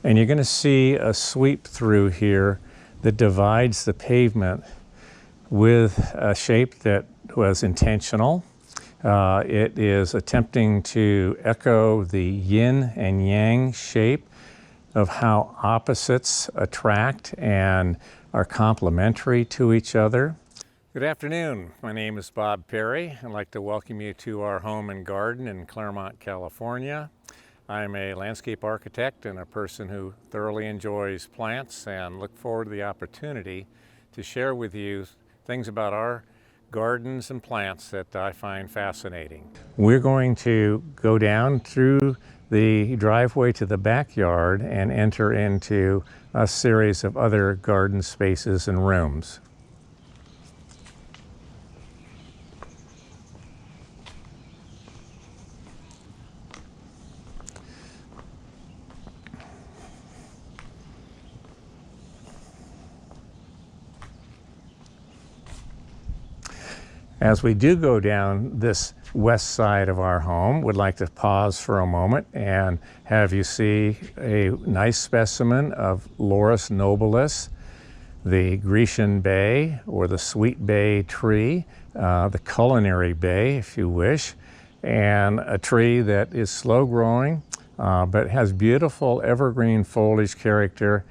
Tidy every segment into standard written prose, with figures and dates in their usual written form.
And you're going to see a sweep through here that divides the pavement with a shape that was intentional. It is attempting to echo the yin and yang shape of how opposites attract and are complementary to each other. Good afternoon. My name is Bob Perry. I'd like to welcome you to our home and garden in Claremont, California. I'm a landscape architect and a person who thoroughly enjoys plants and look forward to the opportunity to share with you things about our gardens and plants that I find fascinating. We're going to go down through the driveway to the backyard and enter into a series of other garden spaces and rooms. As we do go down this west side of our home, would like to pause for a moment and have you see a nice specimen of Laurus nobilis, the Grecian bay or the sweet bay tree, the culinary bay if you wish, and a tree that is slow growing but has beautiful evergreen foliage character.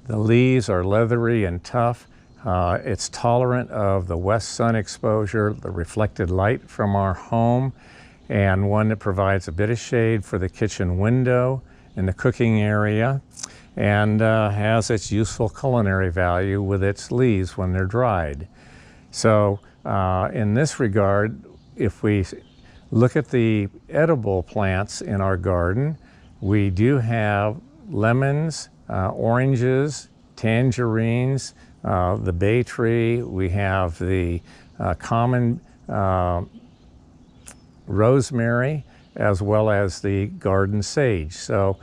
The leaves are leathery and tough. It's tolerant of the west sun exposure, the reflected light from our home, and one that provides a bit of shade for the kitchen window and the cooking area, and has its useful culinary value with its leaves when they're dried. So in this regard, if we look at the edible plants in our garden, we do have lemons, oranges, tangerines, the bay tree, we have the common rosemary, as well as the garden sage. So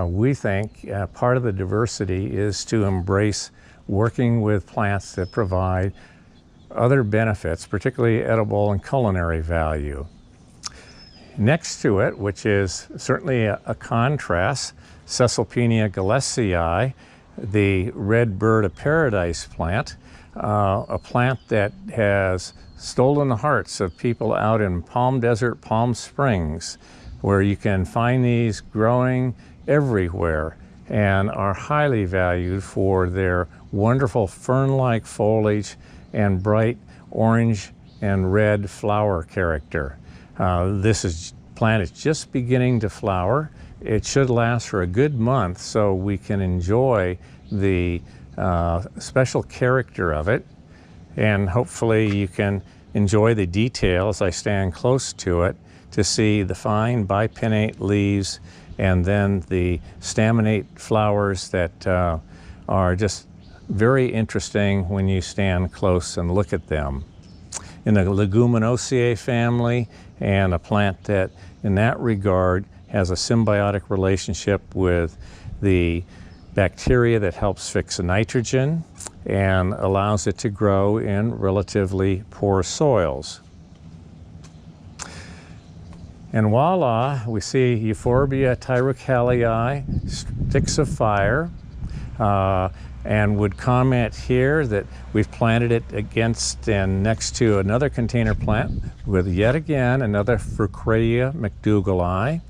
we think part of the diversity is to embrace working with plants that provide other benefits, particularly edible and culinary value. Next to it, which is certainly a contrast, Caesalpinia gilliesii, the red bird of paradise plant, a plant that has stolen the hearts of people out in Palm Desert, Palm Springs, where you can find these growing everywhere and are highly valued for their wonderful fern-like foliage and bright orange and red flower character. This plant is just beginning to flower. It should last for a good month so we can enjoy the special character of it, and hopefully you can enjoy the detail as I stand close to it to see the fine bipinnate leaves and then the staminate flowers that are just very interesting when you stand close and look at them. In the Leguminosae family, and a plant that in that regard has a symbiotic relationship with the bacteria that helps fix nitrogen and allows it to grow in relatively poor soils. And voila, we see Euphorbia tirucalli, sticks of fire, and would comment here that we've planted it against and next to another container plant with yet again another Furcraea MacDougallii.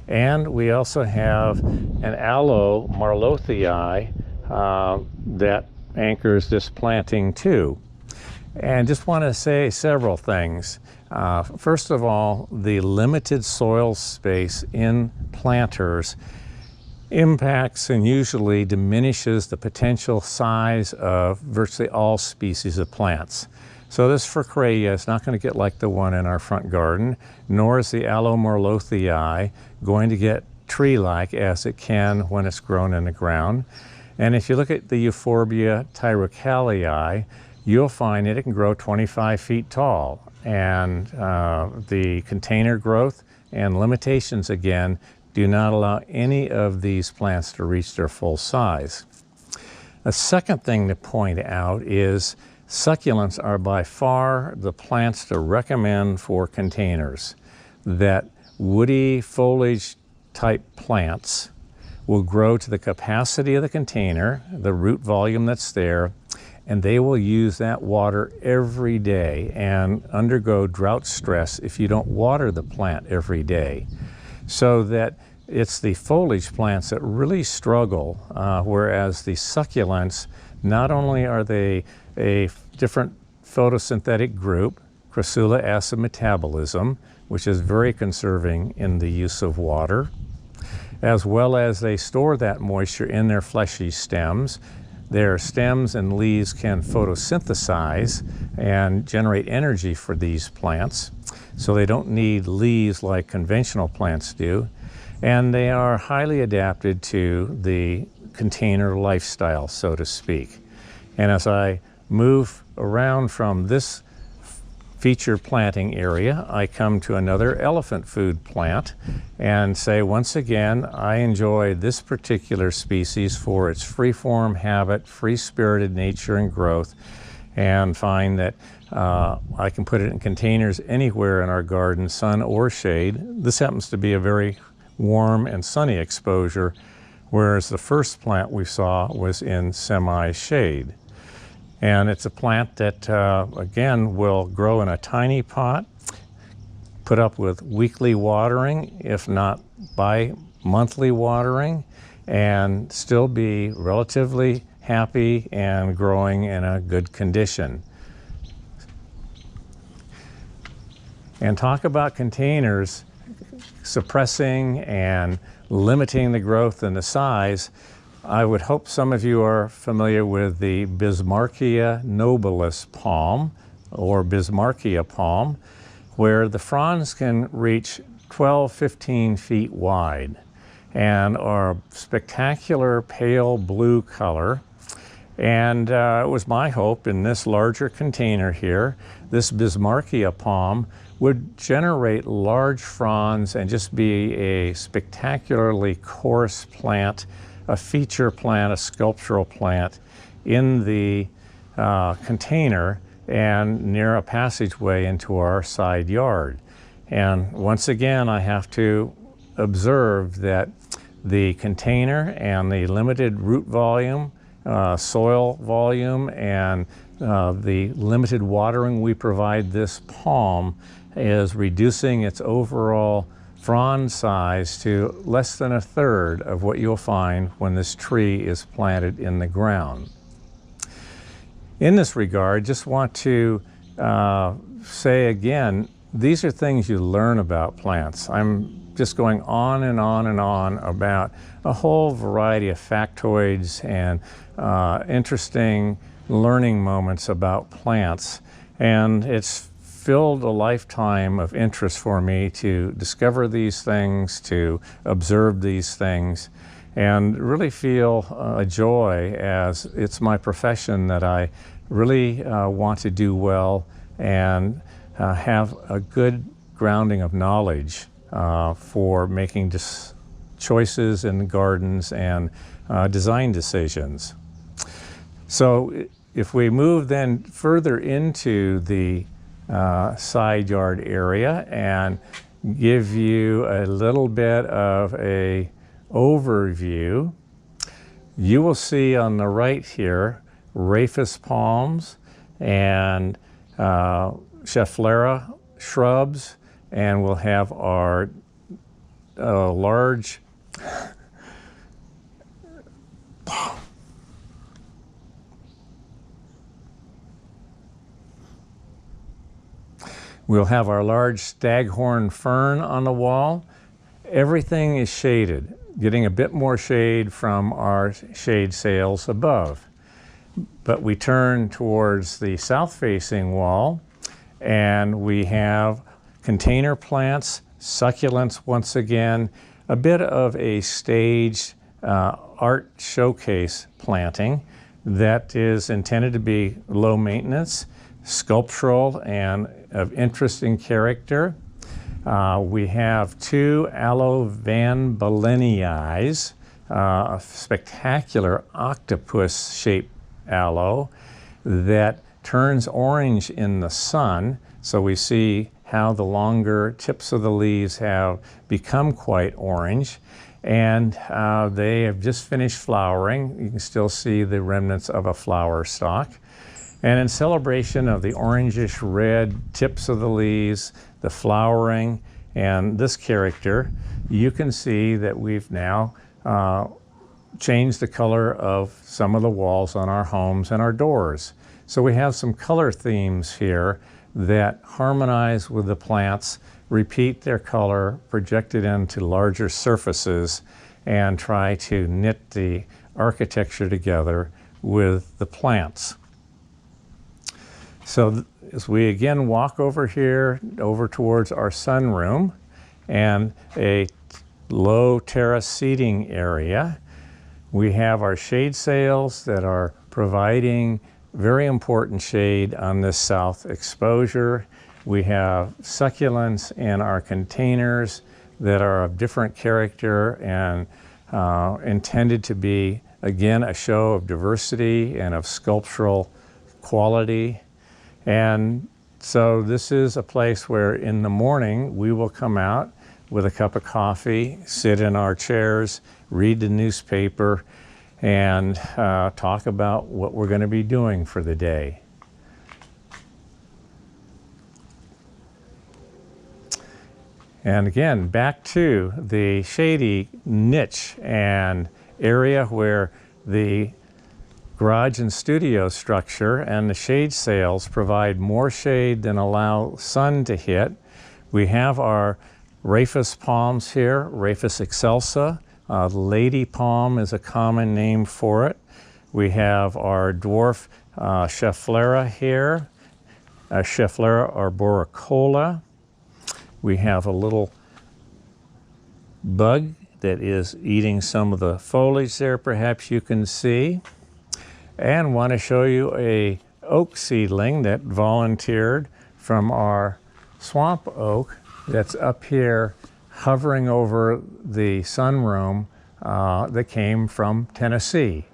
And we also have an Aloe marlothii that anchors this planting too. And just want to say several things. First of all, the limited soil space in planters impacts and usually diminishes the potential size of virtually all species of plants. So this Furcraea is not going to get like the one in our front garden, nor is the Aloe marlothii going to get tree-like as it can when it's grown in the ground. And if you look at the Euphorbia tirucalli, you'll find that it can grow 25 feet tall. And the container growth and limitations, again, do not allow any of these plants to reach their full size. A second thing to point out is succulents are by far the plants to recommend for containers. That woody foliage type plants will grow to the capacity of the container, the root volume that's there, and they will use that water every day and undergo drought stress if you don't water the plant every day. So that it's the foliage plants that really struggle, whereas the succulents, not only are they a different photosynthetic group, crassula acid metabolism, which is very conserving in the use of water, as well as they store that moisture in their fleshy stems. Their stems and leaves can photosynthesize and generate energy for these plants, so they don't need leaves like conventional plants do. And they are highly adapted to the container lifestyle, so to speak. And as I move around from this featured planting area, I come to another elephant food plant and say, once again, I enjoy this particular species for its free-form habit, free-spirited nature and growth, and find that I can put it in containers anywhere in our garden, sun or shade. This happens to be a very warm and sunny exposure, whereas the first plant we saw was in semi-shade. And it's a plant that, again, will grow in a tiny pot, put up with weekly watering, if not bi-monthly watering, and still be relatively happy and growing in a good condition. And talk about containers suppressing and limiting the growth and the size. I would hope some of you are familiar with the Bismarckia nobilis palm, or Bismarckia palm, where the fronds can reach 12, 15 feet wide and are spectacular pale blue color. And it was my hope in this larger container here, this Bismarckia palm would generate large fronds and just be a spectacularly coarse plant, a feature plant, a sculptural plant in the container and near a passageway into our side yard. And once again, I have to observe that the container and the limited root volume, soil volume, and the limited watering we provide this palm is reducing its overall frond size to less than a third of what you'll find when this tree is planted in the ground. In this regard, just want to say again, these are things you learn about plants. I'm just going on and on and on about a whole variety of factoids and interesting learning moments about plants. And it's filled a lifetime of interest for me to discover these things, to observe these things, and really feel a joy as it's my profession that I really want to do well and have a good grounding of knowledge for making choices in gardens and design decisions. So if we move then further into the side yard area and give you a little bit of a overview, you will see on the right here Rhapis palms and Schefflera shrubs, and we'll have our large staghorn fern on the wall. Everything is shaded, getting a bit more shade from our shade sails above. But we turn towards the south-facing wall, and we have container plants, succulents once again, a bit of a staged art showcase planting that is intended to be low maintenance, sculptural, and of interesting character. We have two Aloe van Belenii, a spectacular octopus-shaped aloe that turns orange in the sun. So we see how the longer tips of the leaves have become quite orange. and they have just finished flowering. You can still see the remnants of a flower stalk. And in celebration of the orangish red tips of the leaves, the flowering, and this character, you can see that we've now changed the color of some of the walls on our homes and our doors. So we have some color themes here that harmonize with the plants, repeat their color, project it into larger surfaces, and try to knit the architecture together with the plants. So as we again walk over here, over towards our sunroom and a low terrace seating area, we have our shade sails that are providing very important shade on this south exposure. We have succulents in our containers that are of different character and intended to be, again, a show of diversity and of sculptural quality. And so this is a place where in the morning we will come out with a cup of coffee, sit in our chairs, read the newspaper, and talk about what we're going to be doing for the day. And again, back to the shady niche and area where the garage and studio structure and the shade sails provide more shade than allow sun to hit. We have our Rhapis palms here, Rhapis excelsa. Lady palm is a common name for it. We have our dwarf Schefflera here, Schefflera arboricola. We have a little bug that is eating some of the foliage there, perhaps you can see. And want to show you a oak seedling that volunteered from our swamp oak that's up here hovering over the sunroom that came from Tennessee.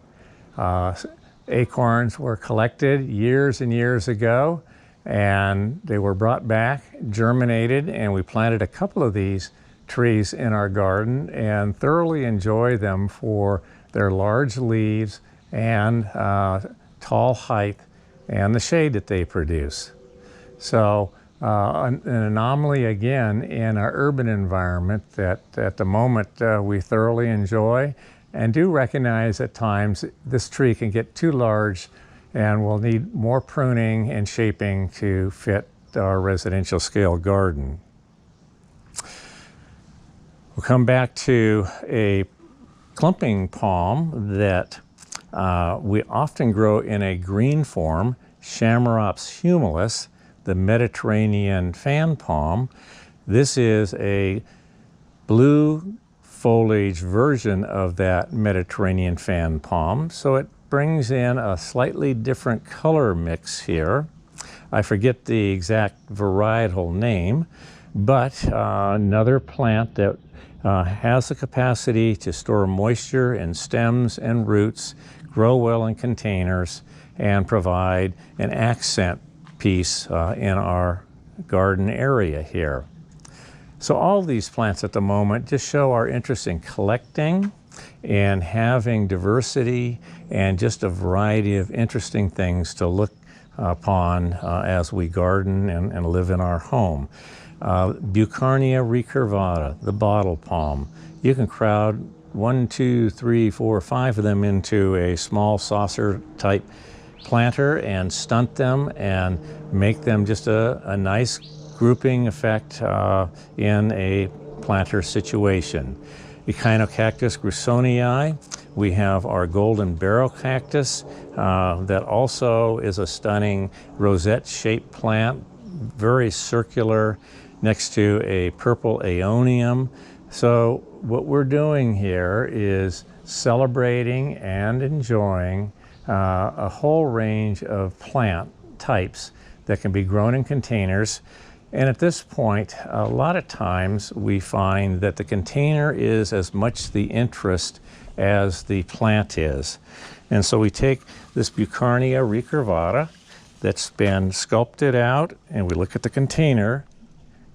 Acorns were collected years and years ago, and they were brought back, germinated, and we planted a couple of these trees in our garden and thoroughly enjoy them for their large leaves and tall height and the shade that they produce. So an anomaly again in our urban environment that at the moment we thoroughly enjoy and do recognize at times this tree can get too large and will need more pruning and shaping to fit our residential scale garden. We'll come back to a clumping palm that we often grow in a green form, Chamaerops humilis, the Mediterranean fan palm. This is a blue foliage version of that Mediterranean fan palm, so it brings in a slightly different color mix here. I forget the exact varietal name, but another plant that has the capacity to store moisture in stems and roots, grow well in containers, and provide an accent piece in our garden area here. So all these plants at the moment just show our interest in collecting and having diversity and just a variety of interesting things to look upon as we garden and live in our home. Bucharnia recurvata, the bottle palm. You can crowd 1, 2, 3, 4, 5 of them into a small saucer type planter and stunt them and make them just a nice grouping effect in a planter situation. Echinocactus grusonii, we have our golden barrel cactus that also is a stunning rosette-shaped plant, very circular, next to a purple aeonium. So what we're doing here is celebrating and enjoying a whole range of plant types that can be grown in containers. And at this point, a lot of times we find that the container is as much the interest as the plant is. And so we take this Bucharnia recurvata that's been sculpted out, and we look at the container,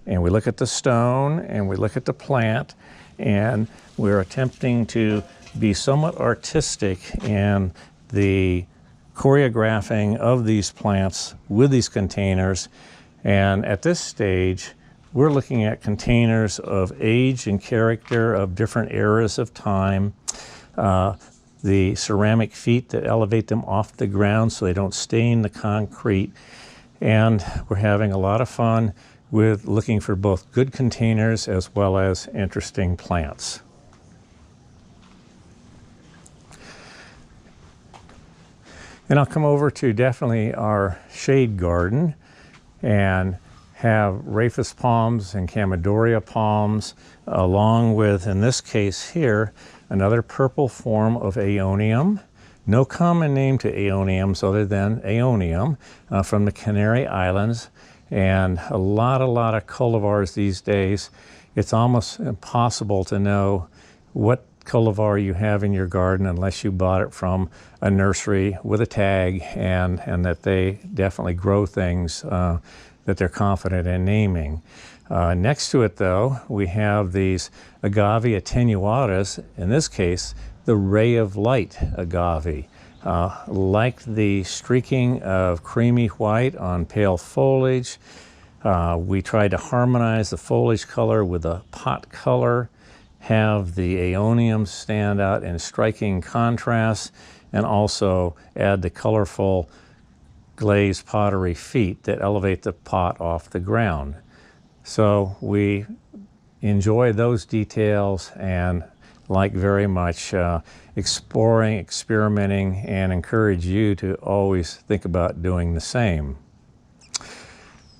and we look at the stone, and we look at the plant, and we're attempting to be somewhat artistic in the choreographing of these plants with these containers. And at this stage, we're looking at containers of age and character of different eras of time, the ceramic feet that elevate them off the ground so they don't stain the concrete. And we're having a lot of fun with looking for both good containers as well as interesting plants. And I'll come over to definitely our shade garden and have Rhapis palms and Chamaedorea palms, along with, in this case here, another purple form of Aeonium. No common name to Aeoniums other than Aeonium from the Canary Islands, and a lot of cultivars these days. It's almost impossible to know what cultivar you have in your garden unless you bought it from a nursery with a tag, and that they definitely grow things that they're confident in naming. Next to it, though, we have these agave attenuatas, in this case, the ray of light agave. Like the streaking of creamy white on pale foliage, we tried to harmonize the foliage color with the pot color, have the Aeoniums stand out in striking contrast, and also add the colorful glazed pottery feet that elevate the pot off the ground. So we enjoy those details and like very much exploring, experimenting, and encourage you to always think about doing the same.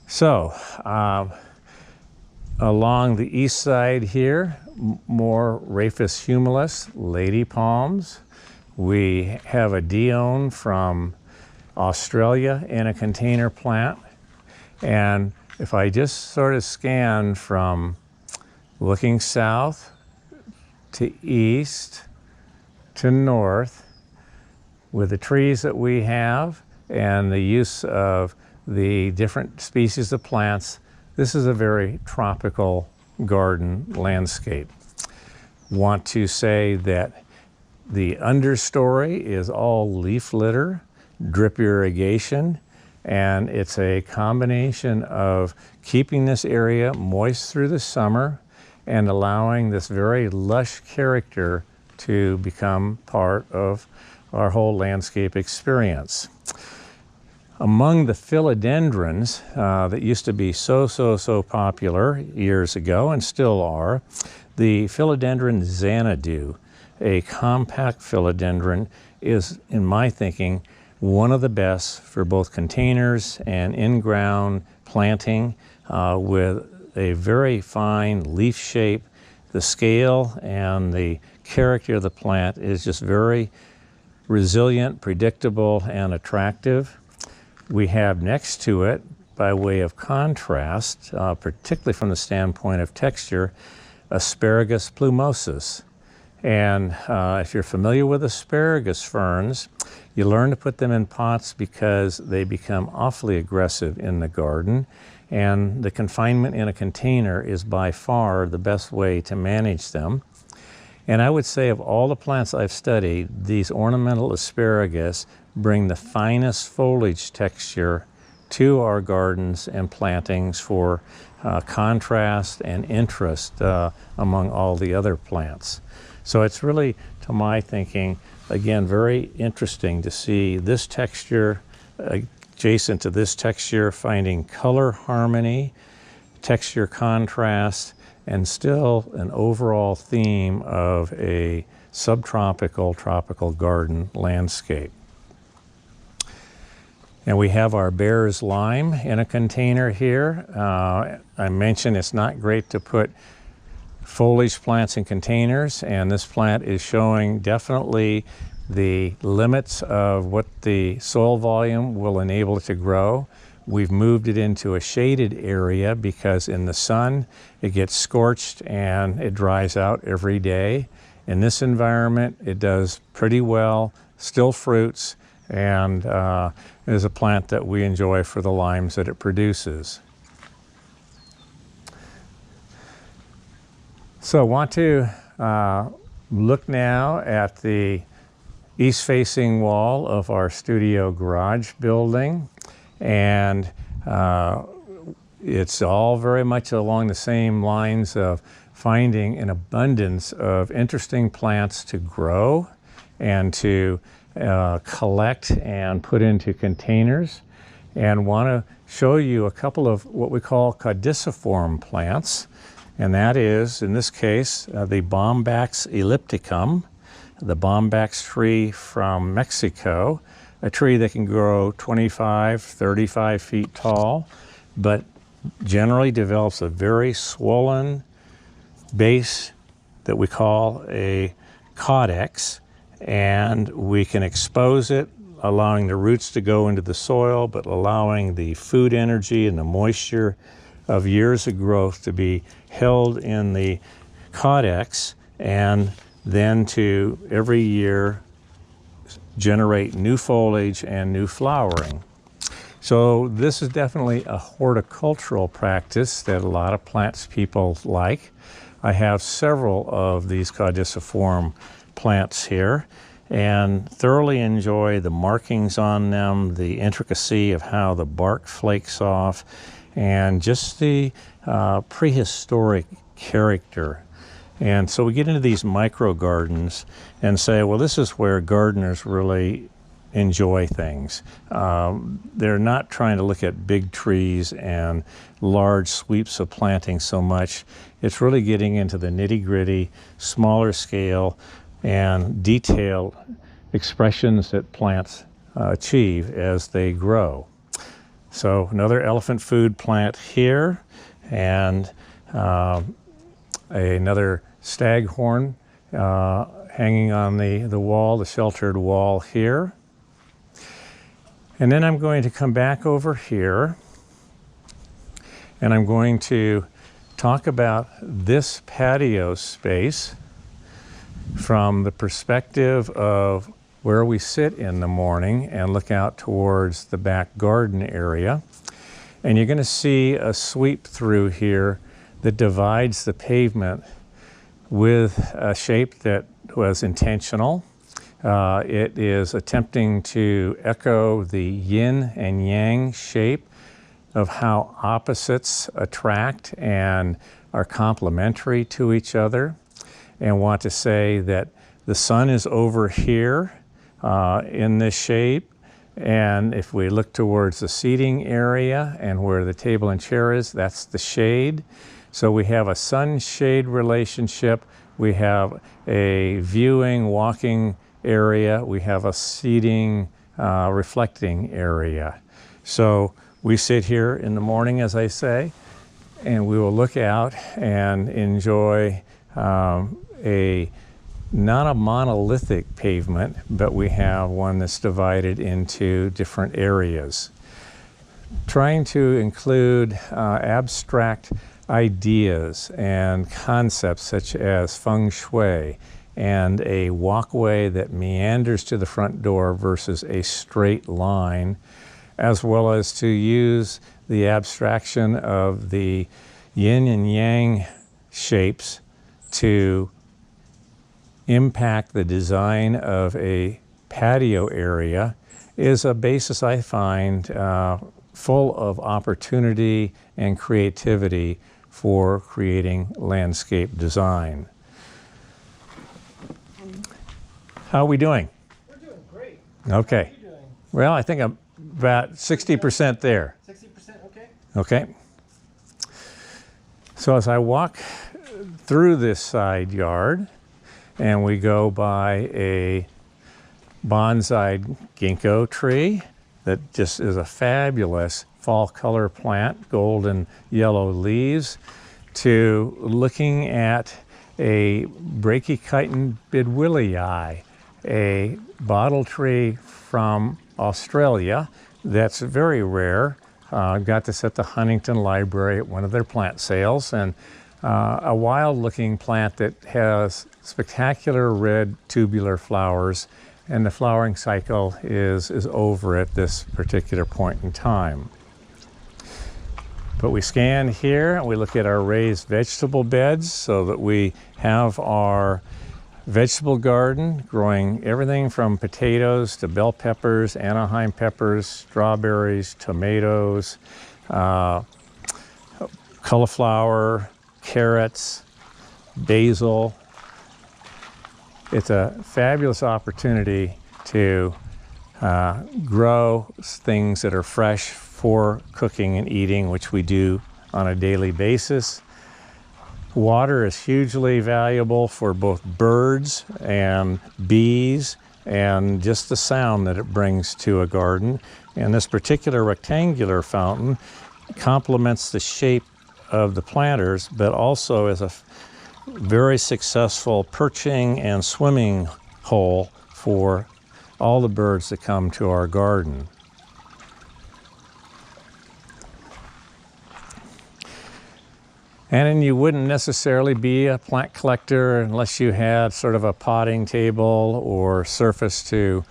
So along the east side here, more Rhapis humilis, lady palms. We have a Dione from Australia in a container plant. And if I just sort of scan from looking south to east to north with the trees that we have and the use of the different species of plants, this is a very tropical garden landscape. Want to say that the understory is all leaf litter, drip irrigation, and it's a combination of keeping this area moist through the summer and allowing this very lush character to become part of our whole landscape experience. Among the philodendrons that used to be so popular years ago and still are, the philodendron Xanadu, a compact philodendron, is, in my thinking, one of the best for both containers and in-ground planting with a very fine leaf shape. The scale and the character of the plant is just very resilient, predictable, and attractive. We have next to it, by way of contrast, particularly from the standpoint of texture, Asparagus plumosus. And if you're familiar with asparagus ferns, you learn to put them in pots because they become awfully aggressive in the garden, and the confinement in a container is by far the best way to manage them. And I would say of all the plants I've studied, these ornamental asparagus bring the finest foliage texture to our gardens and plantings for contrast and interest among all the other plants. So it's really, to my thinking, again, very interesting to see this texture adjacent to this texture, finding color harmony, texture contrast, and still an overall theme of a subtropical, tropical garden landscape. And we have our Bear's Lime in a container here. I mentioned it's not great to put foliage plants in containers, and this plant is showing definitely the limits of what the soil volume will enable it to grow. We've moved it into a shaded area because in the sun it gets scorched and it dries out every day. In this environment it does pretty well, still fruits, and is a plant that we enjoy for the limes that it produces. So I want to look now at the east-facing wall of our studio garage building, and it's all very much along the same lines of finding an abundance of interesting plants to grow and to collect and put into containers, and want to show you a couple of what we call caudiciform plants, and that is, in this case, the Bombax ellipticum, the Bombax tree from Mexico, a tree that can grow 25, 35 feet tall, but generally develops a very swollen base that we call a caudex, and we can expose it, allowing the roots to go into the soil, but allowing the food energy and the moisture of years of growth to be held in the caudex, and then to every year generate new foliage and new flowering. So this is definitely a horticultural practice that a lot of plants people like. I have several of these caudiciform plants here and thoroughly enjoy the markings on them, the intricacy of how the bark flakes off, and just the prehistoric character. And so we get into these micro gardens and say, well, this is where gardeners really enjoy things. They're not trying to look at big trees and large sweeps of planting so much. It's really getting into the nitty-gritty, smaller scale, and detailed expressions that plants achieve as they grow. So another elephant food plant here, and another staghorn hanging on the wall, the sheltered wall here. And then I'm going to come back over here, and I'm going to talk about this patio space from the perspective of where we sit in the morning and look out towards the back garden area. And you're going to see a sweep through here that divides the pavement with a shape that was intentional. It is attempting to echo the yin and yang shape of how opposites attract and are complementary to each other, and want to say that the sun is over here in this shape, and if we look towards the seating area and where the table and chair is, that's the shade. So we have a sun-shade relationship, we have a viewing, walking area, we have a seating, reflecting area. So we sit here in the morning, as I say, and we will look out and enjoy not a monolithic pavement, but we have one that's divided into different areas. Trying to include abstract ideas and concepts such as feng shui and a walkway that meanders to the front door versus a straight line, as well as to use the abstraction of the yin and yang shapes to impact the design of a patio area, is a basis I find full of opportunity and creativity for creating landscape design. How are we doing? We're doing great. Okay. How are you doing? Well, I think I'm about 60% there. 60%, okay. Okay. So as I walk through this side yard, and we go by a bonsai ginkgo tree that just is a fabulous fall color plant, golden yellow leaves, to looking at a Brachychiton bidwillii, a bottle tree from Australia that's very rare. Got this at the Huntington Library at one of their plant sales, and a wild-looking plant that has spectacular red tubular flowers, and the flowering cycle is over at this particular point in time. But we scan here and we look at our raised vegetable beds so that we have our vegetable garden growing everything from potatoes to bell peppers, Anaheim peppers, strawberries, tomatoes, cauliflower, carrots, basil. It's a fabulous opportunity to grow things that are fresh for cooking and eating, which we do on a daily basis. Water is hugely valuable for both birds and bees, and just the sound that it brings to a garden. And this particular rectangular fountain complements the shape of the planters, but also is a very successful perching and swimming hole for all the birds that come to our garden. And then you wouldn't necessarily be a plant collector unless you had sort of a potting table or surface to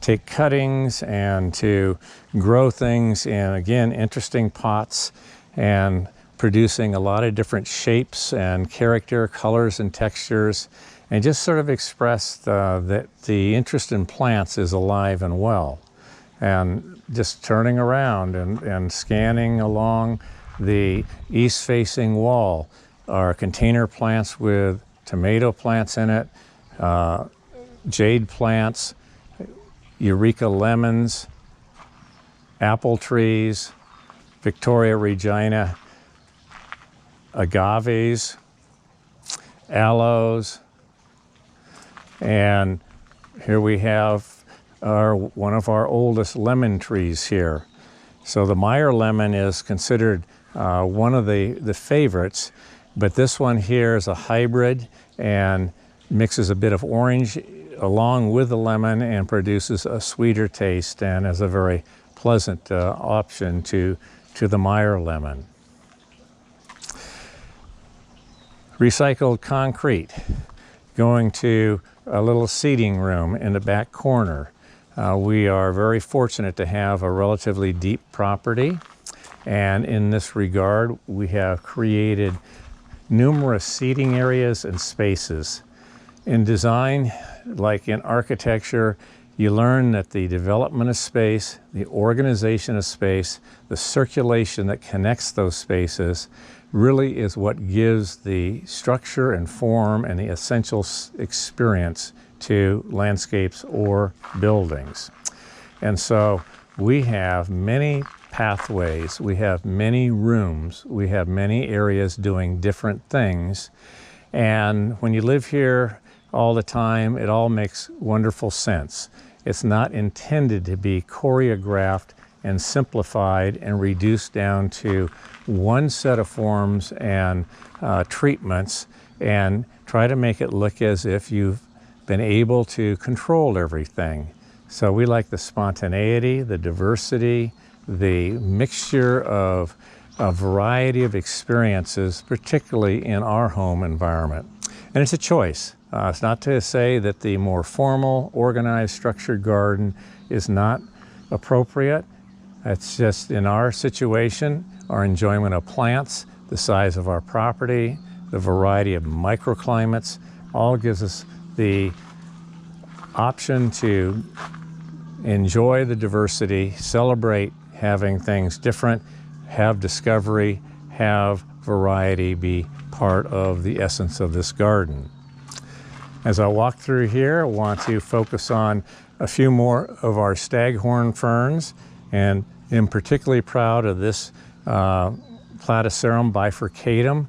take cuttings and to grow things in, again, interesting pots and producing a lot of different shapes and character, colors and textures, and just sort of express that the interest in plants is alive and well. And just turning around and scanning along the east-facing wall are container plants with tomato plants in it, jade plants, eureka lemons, apple trees, Victoria regina, agaves, aloes, and here we have one of our oldest lemon trees here. So the Meyer lemon is considered one of the favorites, but this one here is a hybrid and mixes a bit of orange along with the lemon and produces a sweeter taste and is a very pleasant option to the Meyer lemon. Recycled concrete, going to a little seating room in the back corner. We are very fortunate to have a relatively deep property, and in this regard we have created numerous seating areas and spaces. In design, like in architecture, you learn that the development of space, the organization of space, the circulation that connects those spaces really is what gives the structure and form and the essential experience to landscapes or buildings. And so we have many pathways, we have many rooms, we have many areas doing different things. And when you live here all the time, it all makes wonderful sense. It's not intended to be choreographed and simplified and reduced down to one set of forms and treatments and try to make it look as if you've been able to control everything. So we like the spontaneity, the diversity, the mixture of a variety of experiences, particularly in our home environment. And it's a choice. It's not to say that the more formal, organized, structured garden is not appropriate. It's just in our situation, our enjoyment of plants, the size of our property, the variety of microclimates, all gives us the option to enjoy the diversity, celebrate having things different, have discovery, have variety be part of the essence of this garden. As I walk through here, I want to focus on a few more of our staghorn ferns, and am particularly proud of this Platycerum bifurcatum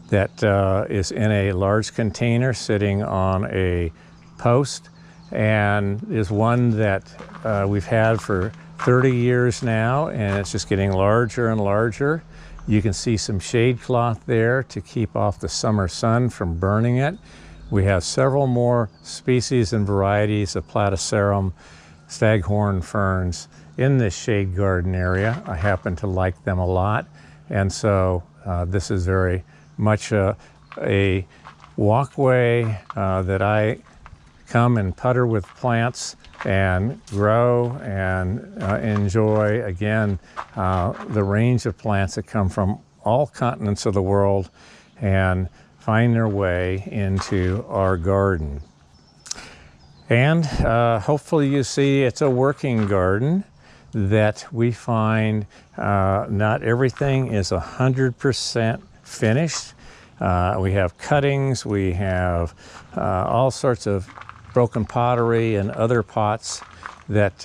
that is in a large container sitting on a post, and is one that we've had for 30 years now, and it's just getting larger and larger. You can see some shade cloth there to keep off the summer sun from burning it. We have several more species and varieties of Platycerum staghorn ferns in this shade garden area. I happen to like them a lot, and so this is very much a walkway that I come and putter with plants and grow and enjoy, again, the range of plants that come from all continents of the world and find their way into our garden. And hopefully you see it's a working garden, that we find not everything is 100% finished. We have cuttings, we have all sorts of broken pottery and other pots that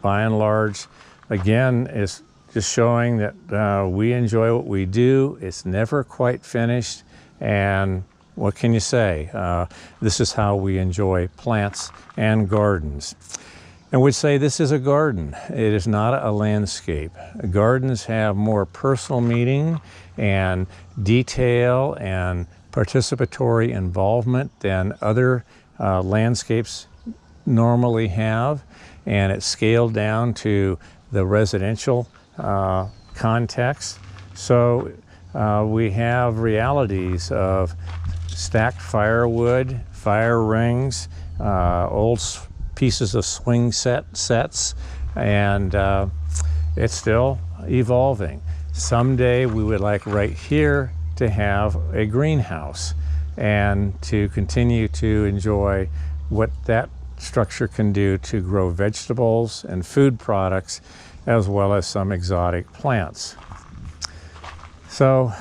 by and large, again, is just showing that we enjoy what we do. It's never quite finished, and what can you say? This is how we enjoy plants and gardens. And we'd say this is a garden. It is not a landscape. Gardens have more personal meaning and detail and participatory involvement than other landscapes normally have, and it's scaled down to the residential context. So we have realities of stacked firewood, fire rings, old pieces of swing sets, and it's still evolving. Someday we would like right here to have a greenhouse and to continue to enjoy what that structure can do to grow vegetables and food products, as well as some exotic plants. So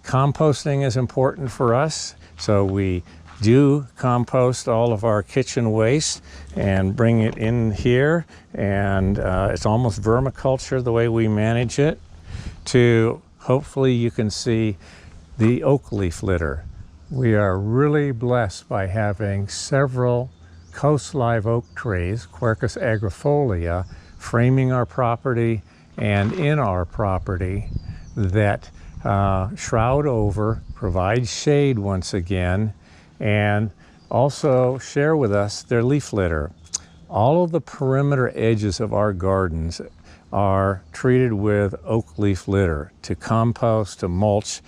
composting is important for us. So we do compost all of our kitchen waste and bring it in here, and it's almost vermiculture the way we manage it. To hopefully you can see the oak leaf litter. We are really blessed by having several coast live oak trees, Quercus agrifolia, framing our property and in our property that shroud over, provide shade once again, and also share with us their leaf litter. All of the perimeter edges of our gardens are treated with oak leaf litter to compost, to mulch,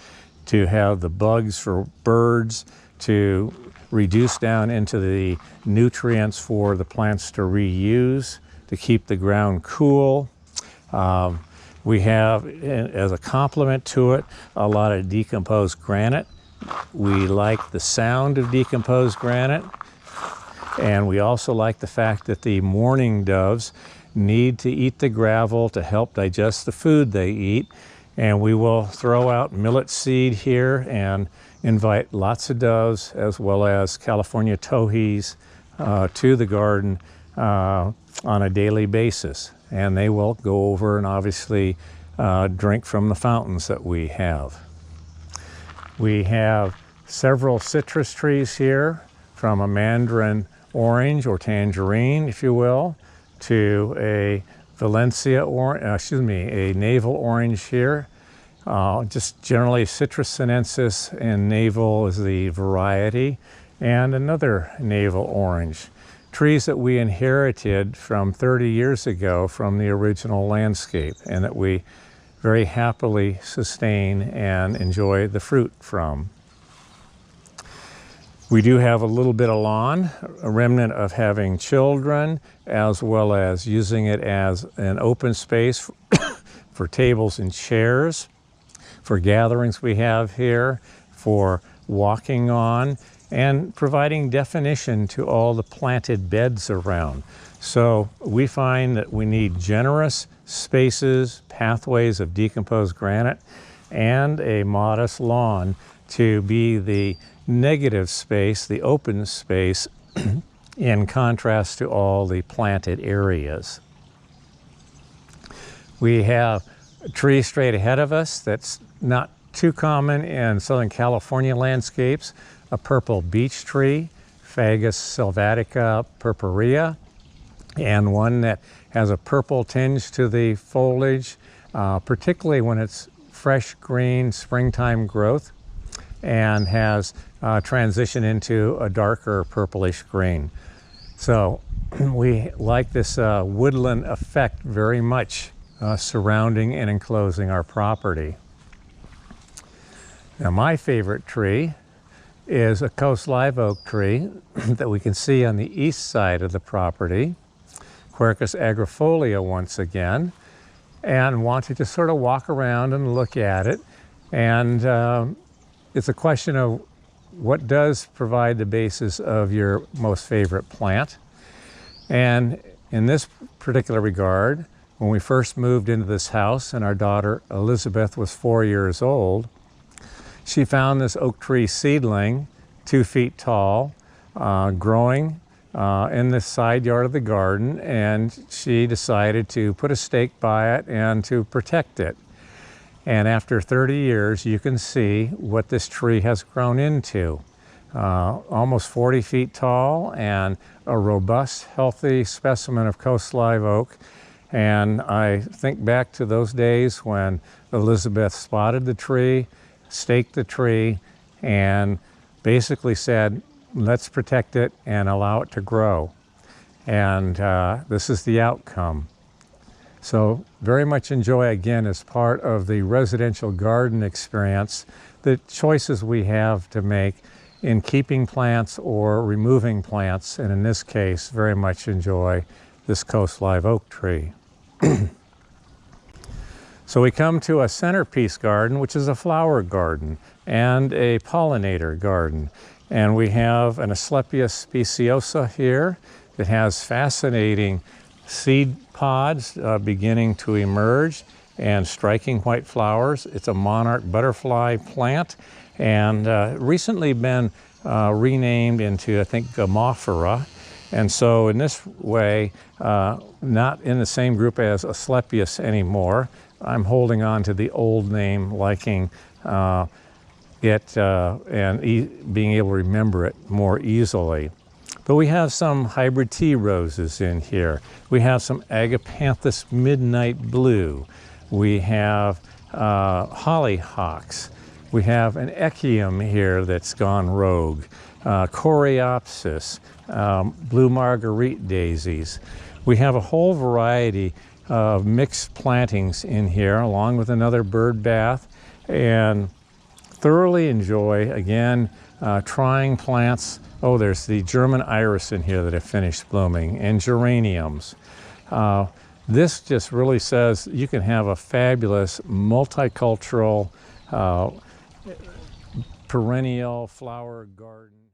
to have the bugs for birds, to reduce down into the nutrients for the plants to reuse, to keep the ground cool. We have, as a complement to it, a lot of decomposed granite. We like the sound of decomposed granite, and we also like the fact that the mourning doves need to eat the gravel to help digest the food they eat, and we will throw out millet seed here and invite lots of doves as well as California towhees to the garden on a daily basis, and they will go over and obviously drink from the fountains that we have. We have several citrus trees here, from a mandarin orange or tangerine, if you will, to a Valencia orange, a navel orange here. Just generally citrus sinensis, and navel is the variety, and another navel orange. Trees that we inherited from 30 years ago from the original landscape, and that we very happily sustain and enjoy the fruit from. We do have a little bit of lawn, a remnant of having children, as well as using it as an open space for tables and chairs, for gatherings we have here, for walking on, and providing definition to all the planted beds around. So we find that we need generous spaces, pathways of decomposed granite, and a modest lawn to be the negative space, the open space, in contrast to all the planted areas. We have a tree straight ahead of us that's not too common in Southern California landscapes, a purple beech tree, Fagus sylvatica purpurea, and one that has a purple tinge to the foliage, particularly when it's fresh green springtime growth, and has transitioned into a darker purplish green. So we like this woodland effect very much surrounding and enclosing our property. Now my favorite tree is a coast live oak tree that we can see on the east side of the property, Quercus agrifolia once again, and wanted to sort of walk around and look at it. And it's a question of what does provide the basis of your most favorite plant. And in this particular regard, when we first moved into this house and our daughter Elizabeth was 4 years old, she found this oak tree seedling, 2 feet tall, growing in the side yard of the garden, and she decided to put a stake by it and to protect it. And after 30 years, you can see what this tree has grown into. Almost 40 feet tall and a robust, healthy specimen of coast live oak. And I think back to those days when Elizabeth spotted the tree, staked the tree, and basically said, let's protect it and allow it to grow. And this is the outcome. So very much enjoy, again, as part of the residential garden experience, the choices we have to make in keeping plants or removing plants. And in this case, very much enjoy this coast live oak tree. So we come to a centerpiece garden, which is a flower garden and a pollinator garden. And we have an Asclepias speciosa here that has fascinating seed pods beginning to emerge and striking white flowers. It's a monarch butterfly plant and recently been renamed into, I think, Gamophora. And so in this way, not in the same group as Asclepias anymore. I'm holding on to the old name, liking it and being able to remember it more easily. But we have some hybrid tea roses in here. We have some Agapanthus midnight blue. We have hollyhocks. We have an echium here that's gone rogue. Coreopsis, blue marguerite daisies. We have a whole variety of mixed plantings in here, along with another bird bath, and thoroughly enjoy, again, trying plants. Oh, there's the German iris in here that have finished blooming, and geraniums. This just really says you can have a fabulous multicultural perennial flower garden.